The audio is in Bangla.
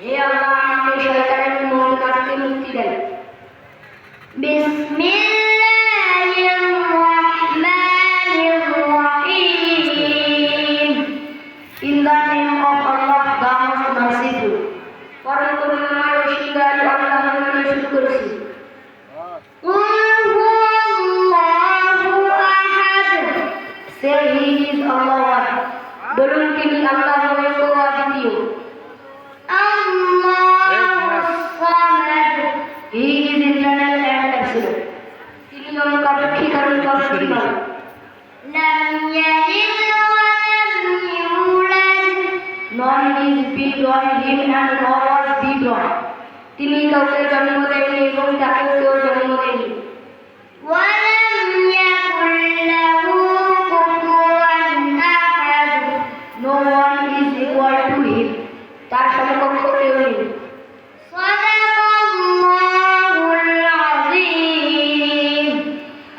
হে আল্লাহ আমাকে শয়তানের মহল্লা থেকে মুক্তি দেন। বিসমিল্লাহির রহমানির রহিম। In the name of Allah, the most merciful. পরম করুণাময় ও শিকারী আল্লাহর নামে শুরু করেছি। Say He is Allah. বলুন তিনি আল্লাহ এক ও অদ্বিতীয়। He is eternal and absolute. তিনি অনন্তকারী কারণ কর্তৃ নন। লাম ইয়ালিদ ওয়া লাম ইউলাদ। None is beyond him and nor was beyond. তিনি কাউকে জন্ম দেননি এবং তাকে কেউ জন্ম